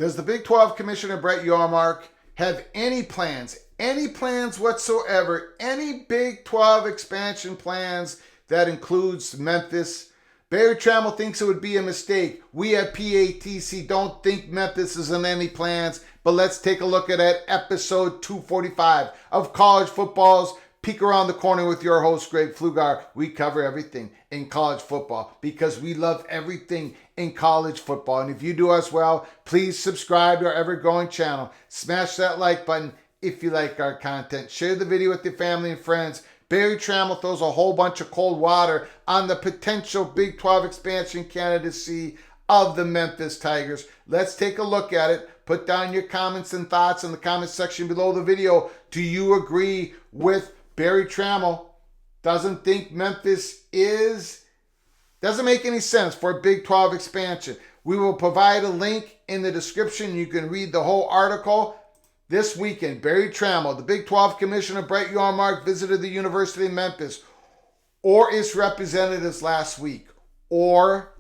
Does the Big 12 Commissioner Brett Yormark have any plans whatsoever, any Big 12 expansion plans that includes Memphis? Barry Tramel thinks it would be a mistake. We at PATC don't think Memphis is in any plans, but let's take a look at it. Episode 245 of College Football's Peek Around the Corner with your host, Greg Pflugar. We cover everything in college football because we love everything in college football. And if you do as well, please subscribe to our ever-growing channel. Smash that like button if you like our content. Share the video with your family and friends. Barry Tramel throws a whole bunch of cold water on the potential Big 12 expansion candidacy of the Memphis Tigers. Let's take a look at it. Put down your comments and thoughts in the comment section below the video. Do you agree with Barry Tramel? Doesn't think Memphis doesn't make any sense for a Big 12 expansion. We will provide a link in the description. You can read the whole article. This weekend, Barry Tramel, the Big 12 Commissioner Brett Yormark, visited the University of Memphis or its representatives last week, or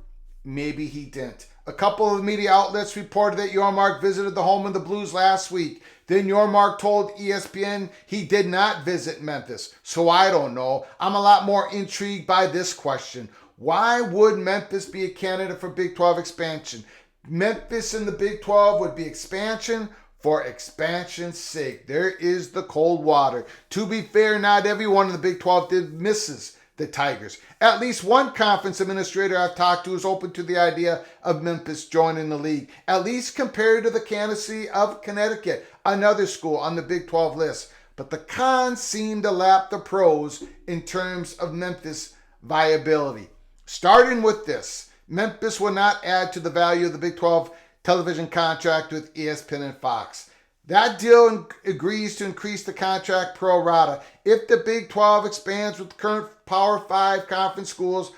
maybe he didn't. A couple of media outlets reported that Yormark visited the home of the Blues last week. Then Yormark told ESPN he did not visit Memphis. So I don't know. I'm a lot more intrigued by this question. Why would Memphis be a candidate for Big 12 expansion? Memphis in the Big 12 would be expansion for expansion's sake. There is the cold water. To be fair, not everyone in the Big 12 misses the Tigers. At least one conference administrator I've talked to is open to the idea of Memphis joining the league, at least compared to the candidacy of Connecticut, another school on the Big 12 list. But the cons seem to lap the pros in terms of Memphis viability. Starting with this, Memphis will not add to the value of the Big 12 television contract with ESPN and Fox. That deal agrees to increase the contract pro rata. If the Big 12 expands with the current Power 5 conference schools,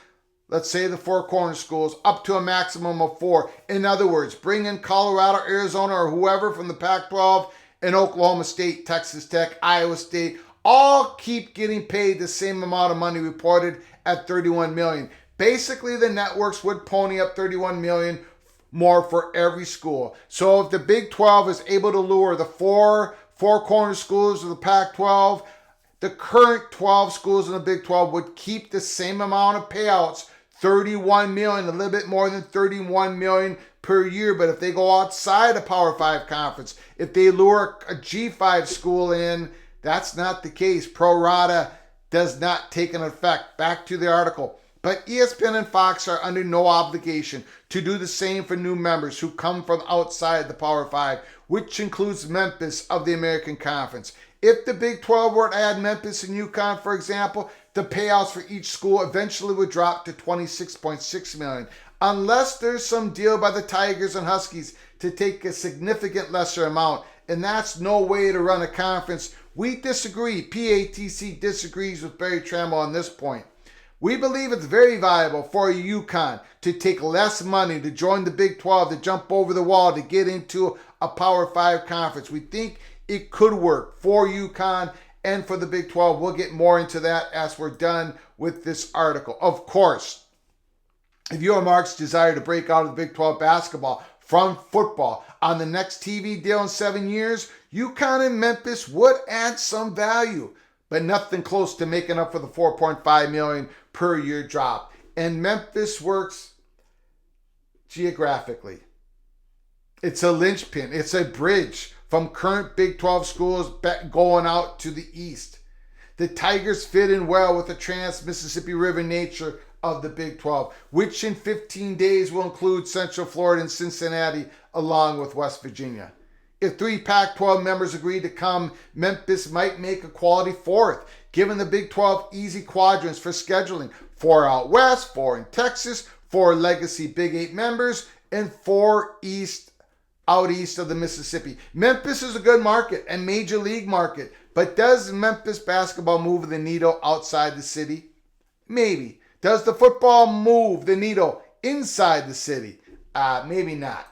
let's say the Four Corner schools, up to a maximum of 4. In other words, bring in Colorado, Arizona, or whoever from the Pac-12 and Oklahoma State, Texas Tech, Iowa State, all keep getting paid the same amount of money, reported at $31 million. Basically, the networks would pony up $31 million more for every school. So if the Big 12 is able to lure the four corner schools of the Pac-12, the current 12 schools in the Big 12 would keep the same amount of payouts, $31 million, a little bit more than $31 million per year. But if they go outside the Power 5 conference, if they lure a G5 school in, that's not the case. Pro rata does not take an effect. Back to the article. But ESPN and Fox are under no obligation to do the same for new members who come from outside the Power 5, which includes Memphis of the American Conference. If the Big 12 were to add Memphis and UConn, for example, the payouts for each school eventually would drop to $26.6 million, unless there's some deal by the Tigers and Huskies to take a significant lesser amount. And that's no way to run a conference. We disagree. PATC disagrees with Barry Tramel on this point. We believe it's very viable for UConn to take less money to join the Big 12, to jump over the wall, to get into a Power 5 conference. We think it could work for UConn and for the Big 12. We'll get more into that as we're done with this article. Of course, if Yormark's desire to break out of the Big 12 basketball from football on the next TV deal in 7 years, UConn and Memphis would add some value, but nothing close to making up for the $4.5 million per year drop. And Memphis works geographically. It's a linchpin. It's a bridge from current Big 12 schools going out to the east. The Tigers fit in well with the trans-Mississippi River nature of the Big 12, which in 15 days will include Central Florida and Cincinnati, along with West Virginia. If 3 Pac-12 members agree to come, Memphis might make a quality 4th, given the Big 12 easy quadrants for scheduling. 4 out west, 4 in Texas, 4 legacy Big 8 members, and 4 out east of the Mississippi. Memphis is a good market, a major league market, but does Memphis basketball move the needle outside the city? Maybe. Does the football move the needle inside the city? Maybe not.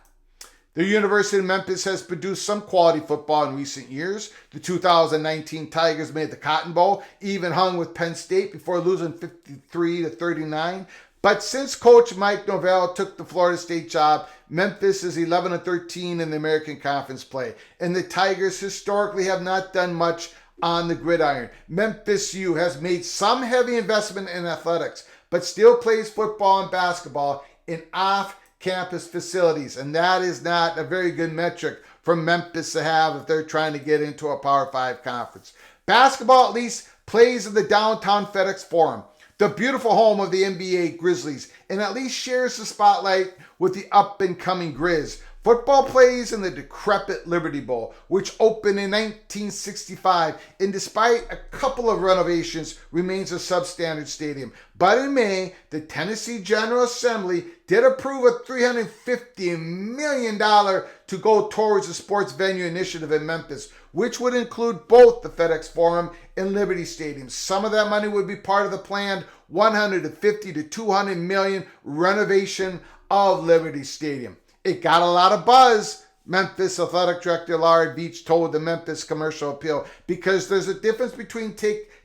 The University of Memphis has produced some quality football in recent years. The 2019 Tigers made the Cotton Bowl, even hung with Penn State before losing 53-39. But since Coach Mike Norvell took the Florida State job, Memphis is 11-13 in the American Conference play. And the Tigers historically have not done much on the gridiron. Memphis U has made some heavy investment in athletics, but still plays football and basketball in off-campus facilities. And that is not a very good metric for Memphis to have if they're trying to get into a Power 5 conference. Basketball at least plays in the downtown FedEx Forum, the beautiful home of the NBA Grizzlies, and at least shares the spotlight with the up-and-coming Grizz. Football plays in the decrepit Liberty Bowl, which opened in 1965, and despite a couple of renovations, remains a substandard stadium. But in May, the Tennessee General Assembly did approve a $350 million to go towards the sports venue initiative in Memphis, which would include both the FedEx Forum and Liberty Stadium. Some of that money would be part of the planned $150 to $200 million renovation of Liberty Stadium. It got a lot of buzz, Memphis Athletic Director Larry Beach told the Memphis Commercial Appeal, because there's a difference between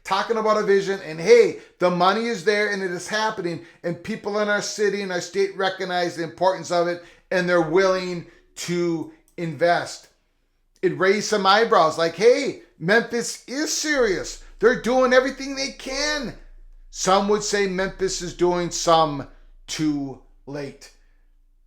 talking about a vision and, hey, the money is there and it is happening, and people in our city and our state recognize the importance of it and they're willing to invest. It raised some eyebrows like, hey, Memphis is serious. They're doing everything they can. Some would say Memphis is doing some too late.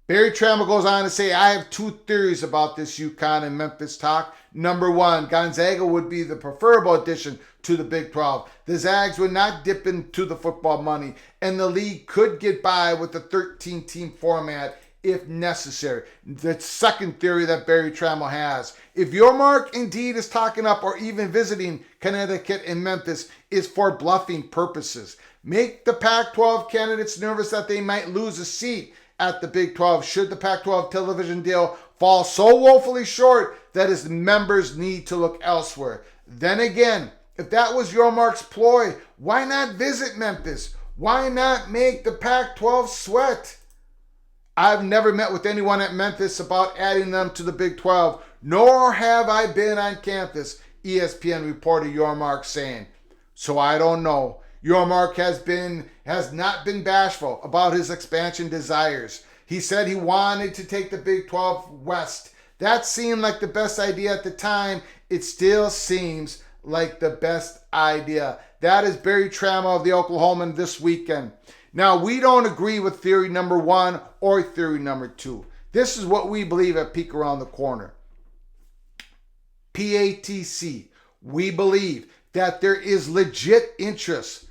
Barry Tramel goes on to say, I have two theories about this UConn and Memphis talk. Number one, Gonzaga would be the preferable addition to the Big 12. The Zags would not dip into the football money, and the league could get by with the 13-team format if necessary. The second theory that Barry Tramel has, if Yormark indeed is talking up or even visiting Connecticut and Memphis, is for bluffing purposes. Make the Pac-12 candidates nervous that they might lose a seat at the Big 12 should the Pac-12 television deal fall so woefully short that its members need to look elsewhere. Then again, if that was Yormark's ploy, why not visit Memphis? Why not make the Pac-12 sweat? I've never met with anyone at Memphis about adding them to the Big 12, nor have I been on campus, ESPN reporter Yormark saying. So I don't know. Yormark has not been bashful about his expansion desires. He said he wanted to take the Big 12 West. That seemed like the best idea at the time. It still seems like the best idea. That is Barry Tramel of The Oklahoman this weekend. Now, we don't agree with theory number one or theory number two. This is what we believe at Peek Around the Corner. PATC. We believe that there is legit interest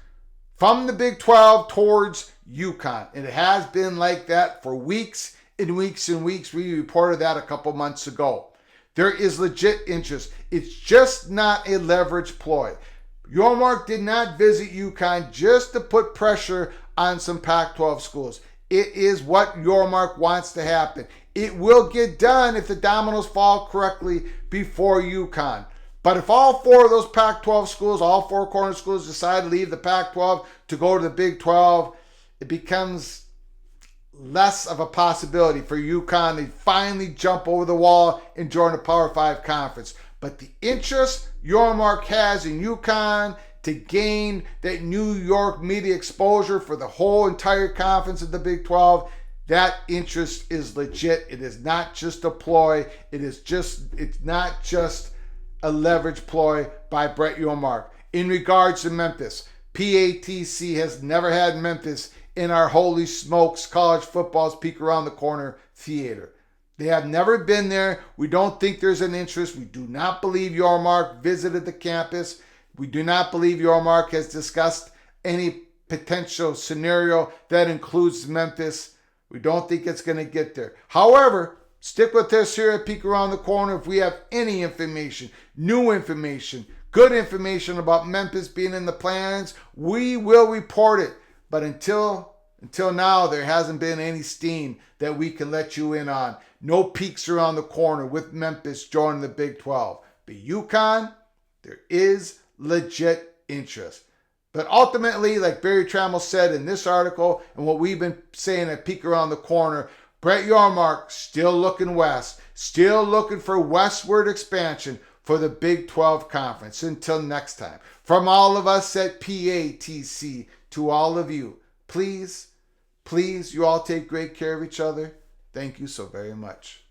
from the Big 12 towards UConn. And it has been like that for weeks and weeks and weeks. We reported that a couple months ago. There is legit interest. It's just not a leverage ploy. Yormark did not visit UConn just to put pressure on some Pac-12 schools. It is what Yormark wants to happen. It will get done if the dominoes fall correctly before UConn. But if all four of those Pac-12 schools, all four corner schools, decide to leave the Pac-12 to go to the Big 12, it becomes less of a possibility for UConn to finally jump over the wall and join a Power 5 conference. But the interest Yormark has in UConn to gain that New York media exposure for the whole entire conference of the Big 12, that interest is legit. It is not just a ploy. It's not just a leverage ploy by Brett Yormark. In regards to Memphis, PATC has never had Memphis in our holy smokes college football's Peek Around the Corner theater. They have never been there. We don't think there's an interest. We do not believe Yormark visited the campus. We do not believe Yormark has discussed any potential scenario that includes Memphis. We don't think it's going to get there. However, stick with us here at Peek Around the Corner. If we have any information, new information, good information about Memphis being in the plans, we will report it. But until now, there hasn't been any steam that we can let you in on. No peeks around the corner with Memphis joining the Big 12. But UConn, there is legit interest. But ultimately, like Barry Tramel said in this article and what we've been saying at Peek Around the Corner, Brett Yormark still looking west, still looking for westward expansion for the Big 12 Conference. Until next time, from all of us at PATC to all of you, please Please, you all take great care of each other. Thank you so very much.